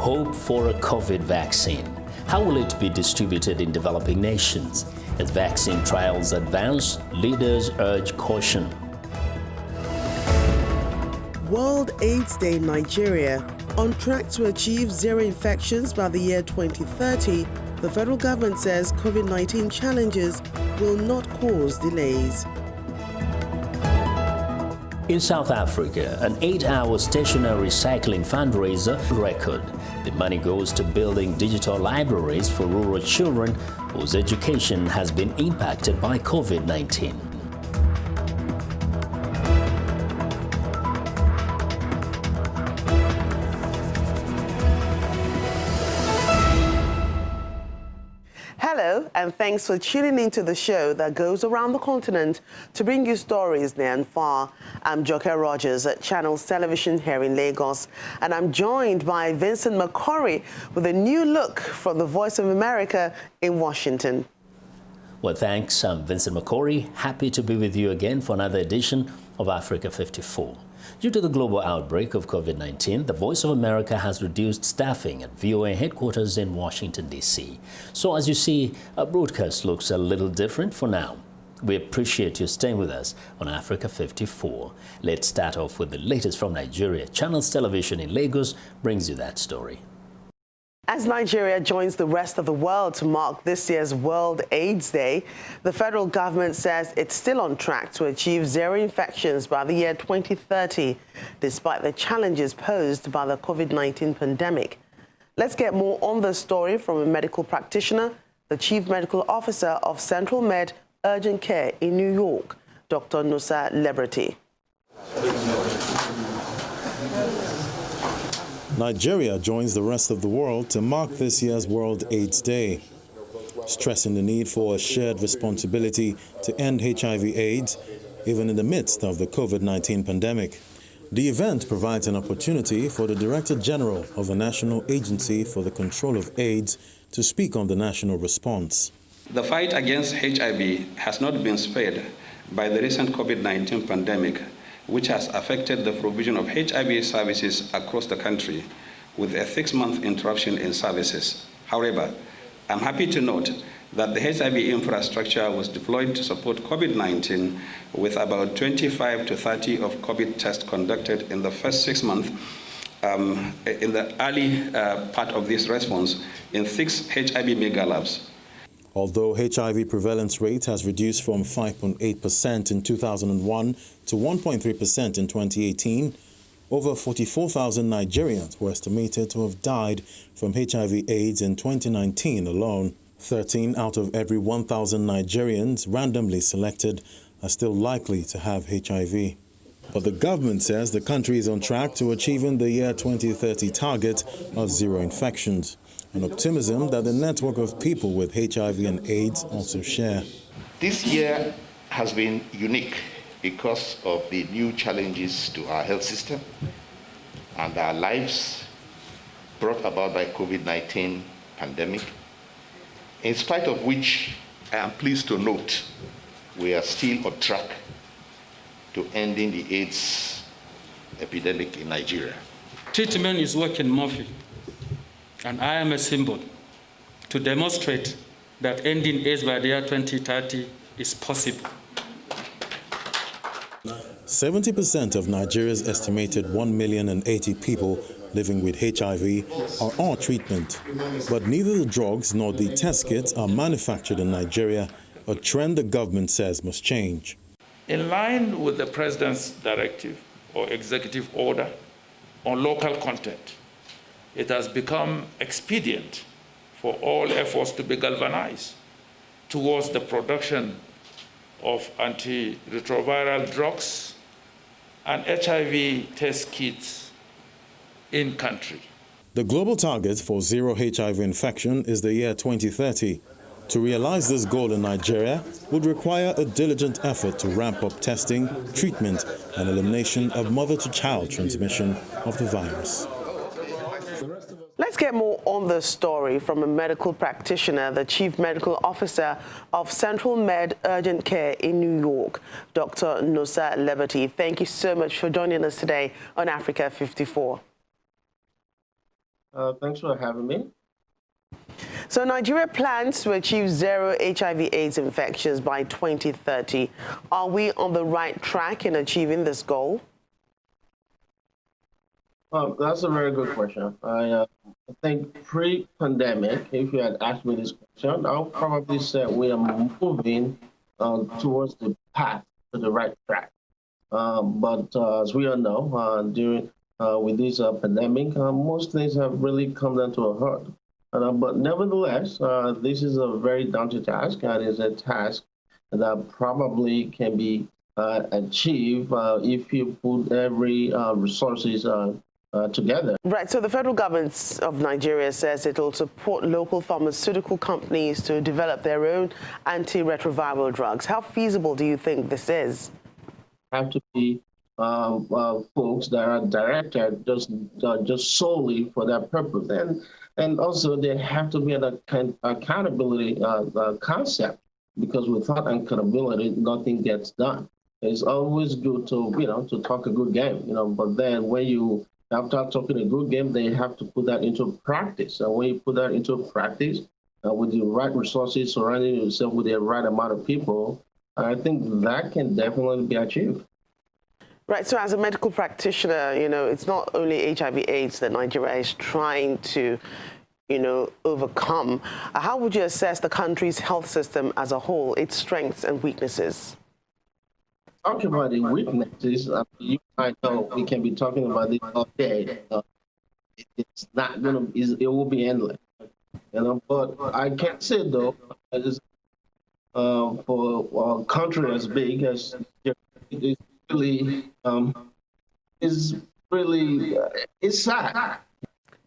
Hope for a COVID vaccine. How will it be distributed in developing nations? As vaccine trials advance, leaders urge caution. World AIDS Day in Nigeria. On track to achieve zero infections by the year 2030, the federal government says COVID-19 challenges will not cause delays. In South Africa, an 8-hour stationary cycling fundraiser record. The money goes to building digital libraries for rural children whose education has been impacted by COVID-19. Hello, and thanks for tuning into the show that goes around the continent to bring you stories near and far. I'm Joke Rogers at Channels Television here in Lagos, and I'm joined by Vincent McCurry with a new look from the Voice of America in Washington. Well, thanks. I'm Vincent McCurry. Happy to be with you again for another edition of Africa 54. Due to the global outbreak of COVID-19, the Voice of America has reduced staffing at VOA headquarters in Washington, D.C. So as you see, our broadcast looks a little different for now. We appreciate you staying with us on Africa 54. Let's start off with the latest from Nigeria. Channels Television in Lagos brings you that story. As Nigeria joins the rest of the world to mark this year's World AIDS Day, the federal government says it's still on track to achieve zero infections by the year 2030, despite the challenges posed by the COVID-19 pandemic. Let's get more on this story from a medical practitioner, the Chief Medical Officer of Central Med Urgent Care in New York, Dr. Nusa Liberty. Nigeria joins the rest of the world to mark this year's World AIDS Day, stressing the need for a shared responsibility to end HIV/AIDS, even in the midst of the COVID-19 pandemic. The event provides an opportunity for the Director General of the National Agency for the Control of AIDS to speak on the national response. The fight against HIV has not been spared by the recent COVID-19 pandemic, which has affected the provision of HIV services across the country with a 6-month interruption in services. However, I'm happy to note that the HIV infrastructure was deployed to support COVID-19 with about 25 to 30 of COVID tests conducted in the first 6 months in the early part of this response in 6 HIV mega labs. Although HIV prevalence rate has reduced from 5.8% in 2001 to 1.3% in 2018, over 44,000 Nigerians were estimated to have died from HIV/AIDS in 2019 alone. 13 out of every 1,000 Nigerians randomly selected are still likely to have HIV. But the government says the country is on track to achieving the year 2030 target of zero infections, an optimism that the network of people with HIV and AIDS also share. This year has been unique because of the new challenges to our health system and our lives brought about by COVID-19 pandemic, in spite of which I am pleased to note we are still on track to ending the AIDS epidemic in Nigeria. Treatment is working Murphy, and I am a symbol to demonstrate that ending AIDS by the year 2030 is possible. 70% of Nigeria's estimated 1,080,000 people living with HIV are on treatment, but neither the drugs nor the test kits are manufactured in Nigeria, a trend the government says must change. In line with the President's directive or executive order on local content, it has become expedient for all efforts to be galvanized towards the production of antiretroviral drugs and HIV test kits in country. The global target for zero HIV infection is the year 2030. To realize this goal in Nigeria would require a diligent effort to ramp up testing, treatment, and elimination of mother-to-child transmission of the virus. Let's get more on this story from a medical practitioner, the Chief Medical Officer of Central Med Urgent Care in New York, Dr. Nusa Liberty. Thank you so much for joining us today on Africa 54. Thanks for having me. So Nigeria plans to achieve zero HIV/AIDS infections by 2030. Are we on the right track in achieving this goal? That's a very good question. I think pre-pandemic, if you had asked me this question, I'll probably say we are moving towards the path to the right track. But as we all know, with this pandemic, most things have really come down to a halt. But nevertheless, this is a very daunting task, and it's a task that probably can be achieved if you put every resources together. Right, so the federal government of Nigeria says it will support local pharmaceutical companies to develop their own antiretroviral drugs. How feasible do you think this is? Have to be folks that are directed just solely for that purpose, and also there have to be an accountability concept, because without accountability, nothing gets done. It's always good to talk a good game, but then when you after talking a good game, they have to put that into practice. And when you put that into practice with the right resources, surrounding yourself with the right amount of people, I think that can definitely be achieved. Right, so as a medical practitioner, it's not only HIV/AIDS that Nigeria is trying to, overcome. How would you assess the country's health system as a whole, its strengths and weaknesses? Talking about the weaknesses, you might know we can be talking about this all day. It's not going to, it will be endless. But I can say, though, for a country as big as it's sad.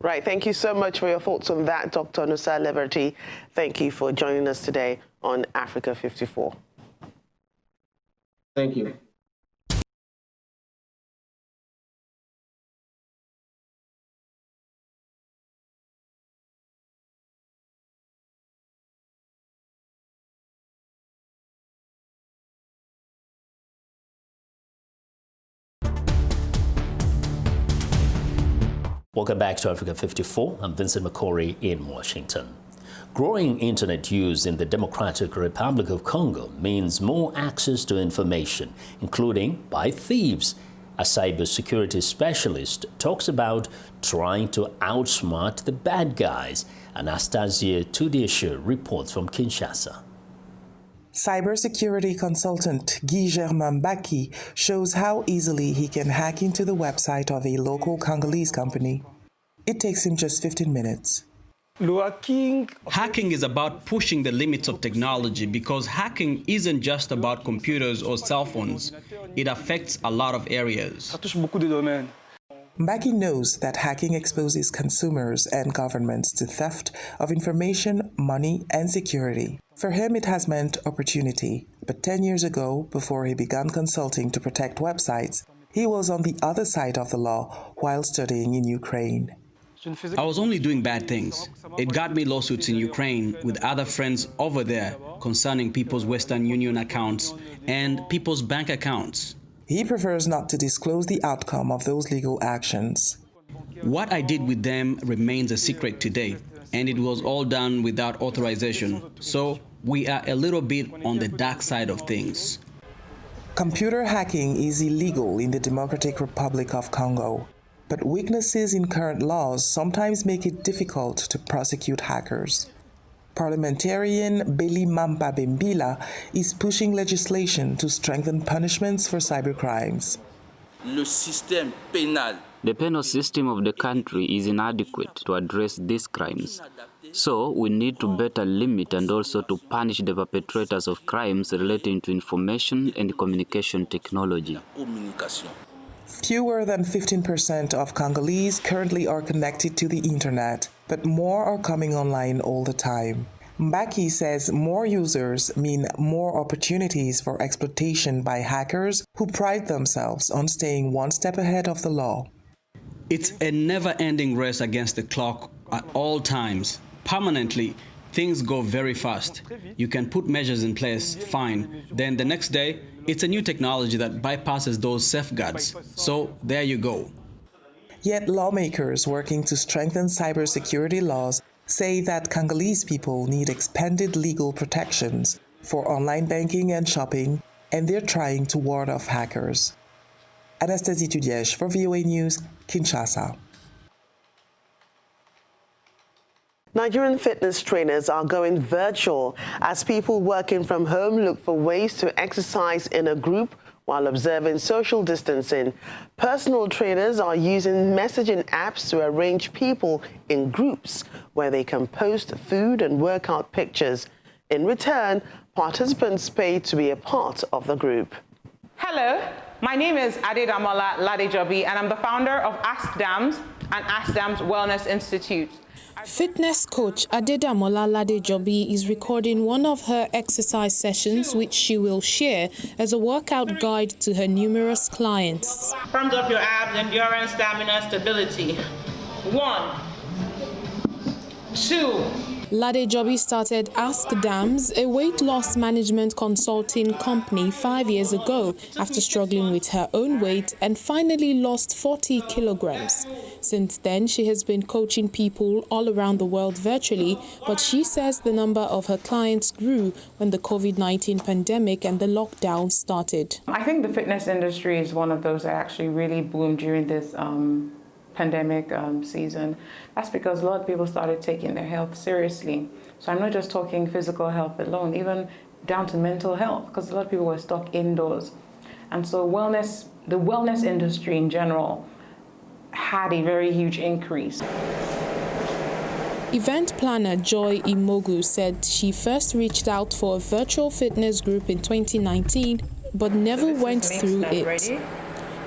Right. Thank you so much for your thoughts on that, Dr. Nusa Liberty. Thank you for joining us today on Africa 54. Thank you. Welcome back to Africa 54. I'm Vincent McCory in Washington. Growing internet use in the Democratic Republic of Congo means more access to information, including by thieves. A cybersecurity specialist talks about trying to outsmart the bad guys. Anastasia Tudieshe reports from Kinshasa. Cybersecurity consultant Guy Germain Baki shows how easily he can hack into the website of a local Congolese company. It takes him just 15 minutes. Hacking is about pushing the limits of technology, because hacking isn't just about computers or cell phones. It affects a lot of areas. Baki knows that hacking exposes consumers and governments to theft of information, money, and security. For him, it has meant opportunity. But 10 years ago, before he began consulting to protect websites, he was on the other side of the law while studying in Ukraine. I was only doing bad things. It got me lawsuits in Ukraine with other friends over there concerning people's Western Union accounts and people's bank accounts. He prefers not to disclose the outcome of those legal actions. What I did with them remains a secret today, and it was all done without authorization. So we are a little bit on the dark side of things. Computer hacking is illegal in the Democratic Republic of Congo. But weaknesses in current laws sometimes make it difficult to prosecute hackers. Parliamentarian Beli Mampa Bembila is pushing legislation to strengthen punishments for cybercrimes. The penal system of the country is inadequate to address these crimes. So we need to better limit and also to punish the perpetrators of crimes relating to information and communication technology. Fewer than 15% of Congolese currently are connected to the internet, but more are coming online all the time. Mbaki says more users mean more opportunities for exploitation by hackers who pride themselves on staying one step ahead of the law. It's a never-ending race against the clock at all times. Permanently, things go very fast. You can put measures in place, fine. Then the next day, it's a new technology that bypasses those safeguards. So there you go. Yet lawmakers working to strengthen cybersecurity laws say that Congolese people need expanded legal protections for online banking and shopping, and they're trying to ward off hackers. Anastasie Tudiesh for VOA News, Kinshasa. Nigerian fitness trainers are going virtual as people working from home look for ways to exercise in a group while observing social distancing. Personal trainers are using messaging apps to arrange people in groups where they can post food and workout pictures. In return, participants pay to be a part of the group. Hello, my name is Adedamola Ladejobi, and I'm the founder of Ask Dams and Ask Dams Wellness Institute. Fitness coach Adedamola Ladejobi is recording one of her exercise sessions, which she will share as a workout guide to her numerous clients. Firms up your abs, endurance, stamina, stability. 1, 2. Ladejobi started Ask Dams, a weight loss management consulting company 5 years ago after struggling with her own weight and finally lost 40 kilograms. Since then, she has been coaching people all around the world virtually, but she says the number of her clients grew when the COVID-19 pandemic and the lockdown started. I think the fitness industry is one of those that actually really boomed during this pandemic season. That's because a lot of people started taking their health seriously. So I'm not just talking physical health alone, even down to mental health, because a lot of people were stuck indoors. And so the wellness industry in general had a very huge increase. Event planner Joy Imogu said she first reached out for a virtual fitness group in 2019, but never went through it.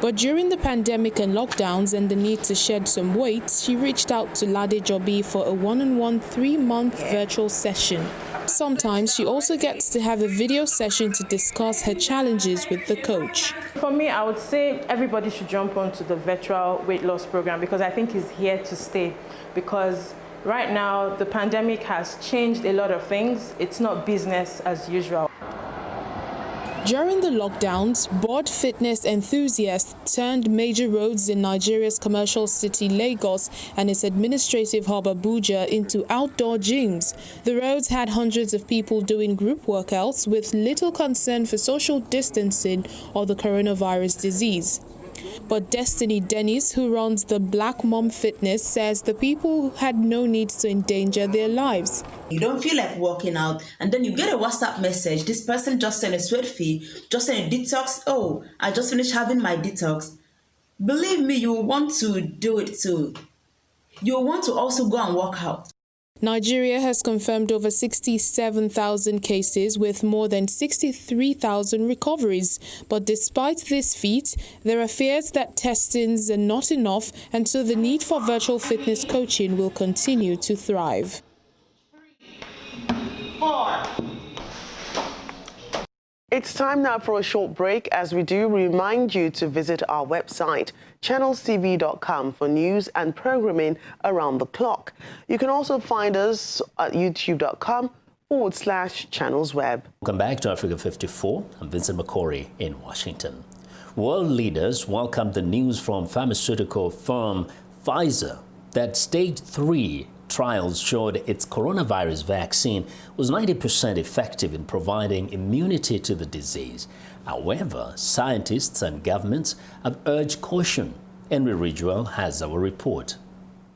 But during the pandemic and lockdowns and the need to shed some weight, she reached out to Ladejobi for a one-on-one 3-month virtual session. Sometimes she also gets to have a video session to discuss her challenges with the coach. For me, I would say everybody should jump onto the virtual weight loss program because I think it's here to stay. Because right now, the pandemic has changed a lot of things. It's not business as usual. During the lockdowns, bored fitness enthusiasts turned major roads in Nigeria's commercial city Lagos and its administrative hub Abuja into outdoor gyms. The roads had hundreds of people doing group workouts with little concern for social distancing or the coronavirus disease. But Destiny Dennis, who runs the Black Mom Fitness, says the people had no need to endanger their lives. You don't feel like working out, and then you get a WhatsApp message. This person just sent a sweat fee, just sent a detox. Oh, I just finished having my detox. Believe me, you will want to do it too. You will want to also go and work out. Nigeria has confirmed over 67,000 cases with more than 63,000 recoveries. But despite this feat, there are fears that testings are not enough, and so the need for virtual fitness coaching will continue to thrive. 4. It's time now for a short break. As we do, remind you to visit our website, channelstv.com, for news and programming around the clock. You can also find us at youtube.com/channelsweb. Welcome back to Africa 54. I'm Vincent McCory in Washington. World leaders welcomed the news from pharmaceutical firm Pfizer that stage 3 trials showed its coronavirus vaccine was 90% effective in providing immunity to the disease. However, scientists and governments have urged caution. Henry Ridgewell has our report.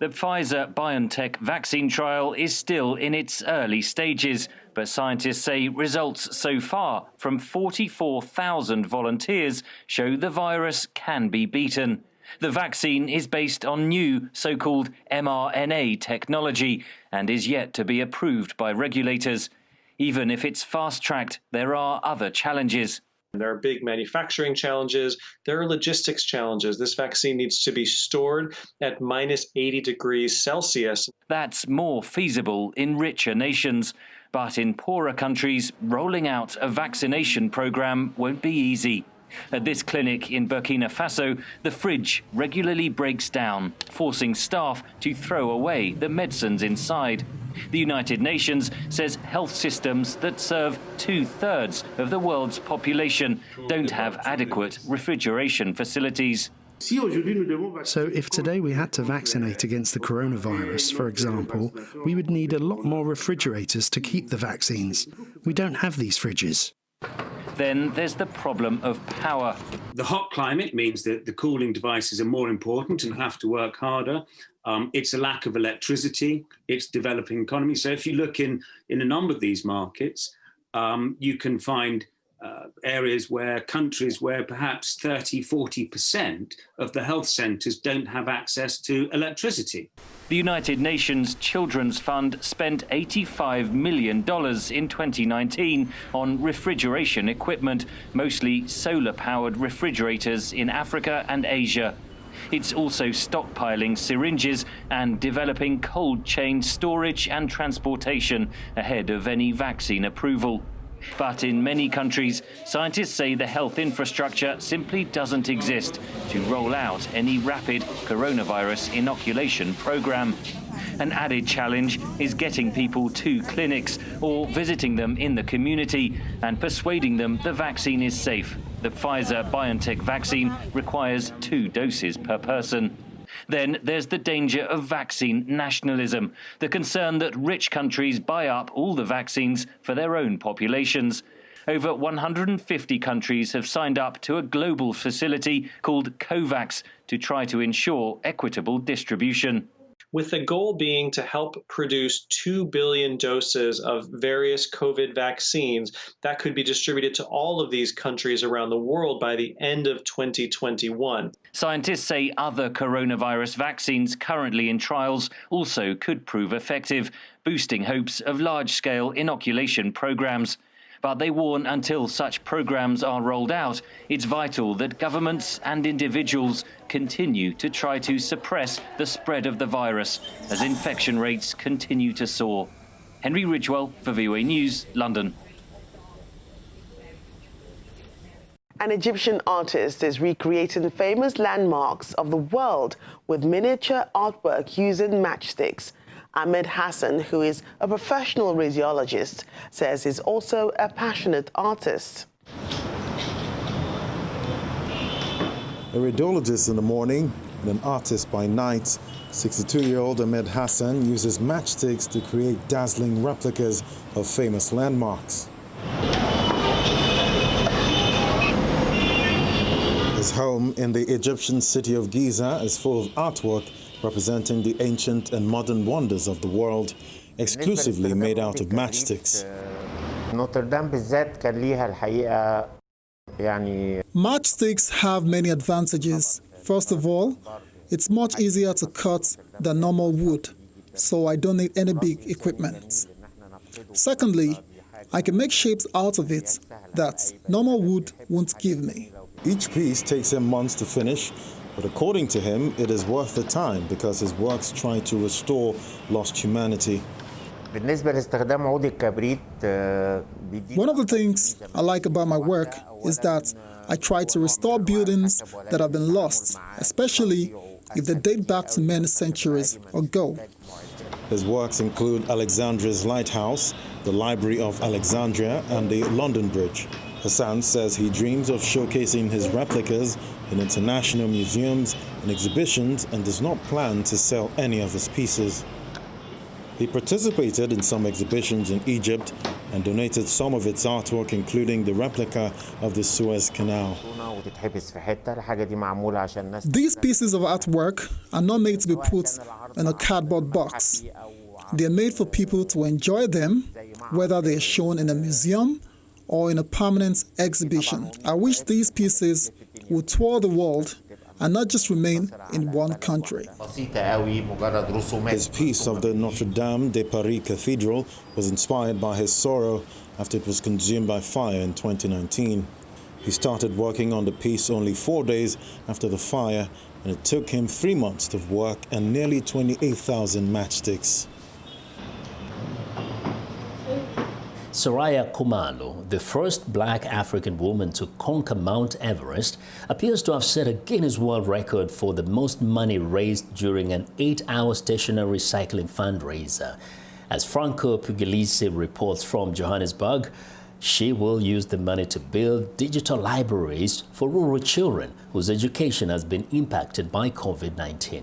The Pfizer-BioNTech vaccine trial is still in its early stages, but scientists say results so far from 44,000 volunteers show the virus can be beaten. The vaccine is based on new so-called mRNA technology and is yet to be approved by regulators. Even if it's fast-tracked, there are other challenges. There are big manufacturing challenges. There are logistics challenges. This vaccine needs to be stored at -80 degrees Celsius. That's more feasible in richer nations. But in poorer countries, rolling out a vaccination program won't be easy. At this clinic in Burkina Faso, the fridge regularly breaks down, forcing staff to throw away the medicines inside. The United Nations says health systems that serve 2/3 of the world's population don't have adequate refrigeration facilities. So if today we had to vaccinate against the coronavirus, for example, we would need a lot more refrigerators to keep the vaccines. We don't have these fridges. Then there's the problem of power. The hot climate means that the cooling devices are more important and have to work harder. It's a lack of electricity. It's developing economy. So if you look in a number of these markets, you can find areas where countries where perhaps 30–40% of the health centres don't have access to electricity. The United Nations Children's Fund spent $85 million in 2019 on refrigeration equipment, mostly solar-powered refrigerators in Africa and Asia. It's also stockpiling syringes and developing cold chain storage and transportation ahead of any vaccine approval. But in many countries, scientists say the health infrastructure simply doesn't exist to roll out any rapid coronavirus inoculation program. An added challenge is getting people to clinics or visiting them in the community and persuading them the vaccine is safe. The Pfizer-BioNTech vaccine requires 2 doses per person. Then there's the danger of vaccine nationalism, the concern that rich countries buy up all the vaccines for their own populations. Over 150 countries have signed up to a global facility called COVAX to try to ensure equitable distribution, with the goal being to help produce 2 billion doses of various COVID vaccines that could be distributed to all of these countries around the world by the end of 2021. Scientists say other coronavirus vaccines currently in trials also could prove effective, boosting hopes of large-scale inoculation programs. But they warn until such programs are rolled out, it's vital that governments and individuals continue to try to suppress the spread of the virus as infection rates continue to soar. Henry Ridgewell for VOA News, London. An Egyptian artist is recreating famous landmarks of the world with miniature artwork using matchsticks. Ahmed Hassan, who is a professional radiologist, says he's also a passionate artist. A radiologist in the morning and an artist by night, 62-year-old Ahmed Hassan uses matchsticks to create dazzling replicas of famous landmarks. His home in the Egyptian city of Giza is full of artwork representing the ancient and modern wonders of the world, exclusively made out of matchsticks. Matchsticks have many advantages. First of all, it's much easier to cut than normal wood, so I don't need any big equipment. Secondly, I can make shapes out of it that normal wood won't give me. Each piece takes him months to finish, but according to him, it is worth the time because his works try to restore lost humanity. One of the things I like about my work is that I try to restore buildings that have been lost, especially if they date back to many centuries ago. His works include Alexandria's Lighthouse, the Library of Alexandria, and the London Bridge. Hassan says he dreams of showcasing his replicas in international museums and exhibitions and does not plan to sell any of his pieces. He participated in some exhibitions in Egypt and donated some of its artwork, including the replica of the Suez Canal. These pieces of artwork are not made to be put in a cardboard box. They are made for people to enjoy them, whether they are shown in a museum or in a permanent exhibition. I wish these pieces would tour the world and not just remain in one country. His piece of the Notre Dame de Paris Cathedral was inspired by his sorrow after it was consumed by fire in 2019. He started working on the piece only 4 days after the fire, and it took him 3 months of work and nearly 28,000 matchsticks. Soraya Khumalo, the first black African woman to conquer Mount Everest, appears to have set a Guinness World Record for the most money raised during an 8-hour stationary cycling fundraiser. As Franco Pugliese reports from Johannesburg, She will use the money to build digital libraries for rural children whose education has been impacted by COVID-19.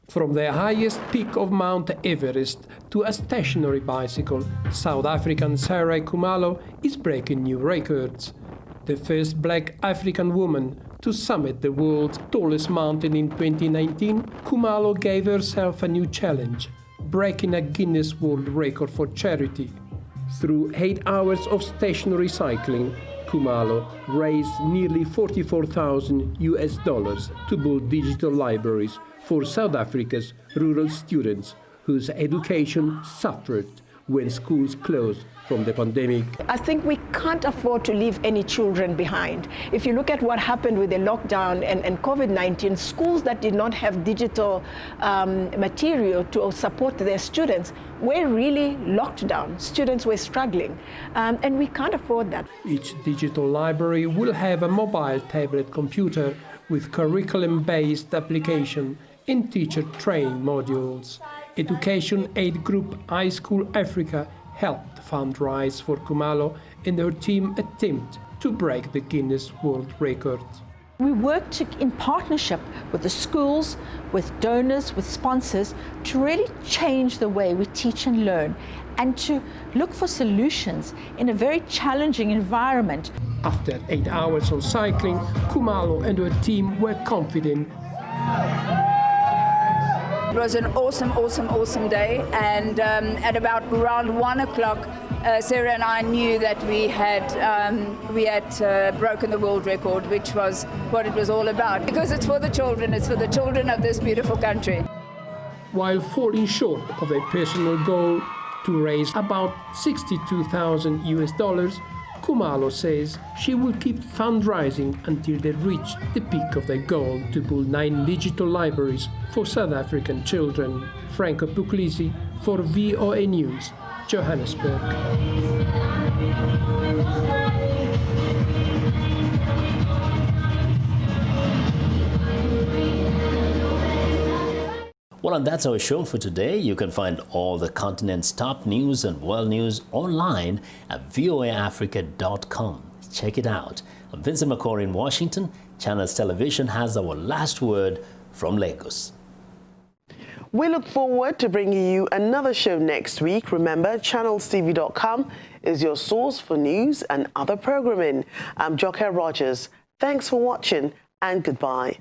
From the highest peak of Mount Everest to a stationary bicycle, South African Sarah Khumalo is breaking new records. The first black African woman to summit the world's tallest mountain in 2019, Khumalo gave herself a new challenge, breaking a Guinness World Record for charity. Through 8 hours of stationary cycling, Khumalo raised nearly $44,000 to build digital libraries for South Africa's rural students whose education suffered when schools closed from the pandemic. I think we can't afford to leave any children behind. If you look at what happened with the lockdown and COVID-19, schools that did not have digital material to support their students were really locked down. Students were struggling, and we can't afford that. Each digital library will have a mobile tablet computer with curriculum-based application in teacher training modules. Education Aid Group iSchool Africa helped fundraise for Khumalo in their team attempt to break the Guinness World Record. We worked in partnership with the schools, with donors, with sponsors to really change the way we teach and learn and to look for solutions in a very challenging environment. After 8 hours of cycling, Khumalo and her team were confident. It was an awesome day, and at about around 1 o'clock, Sarah and I knew that we had broken the world record, which was what it was all about. Because it's for the children of this beautiful country. While falling short of a personal goal to raise about $62,000, Khumalo says she will keep fundraising until they reach the peak of their goal to build 9 digital libraries for South African children. Franco Puglisi for VOA News, Johannesburg. Well, and that's our show for today. You can find all the continent's top news and world news online at voaafrica.com. Check it out. I'm Vincent McCory in Washington. Channels Television has our last word from Lagos. We look forward to bringing you another show next week. Remember, channelstv.com is your source for news and other programming. I'm Joker Rogers. Thanks for watching and goodbye.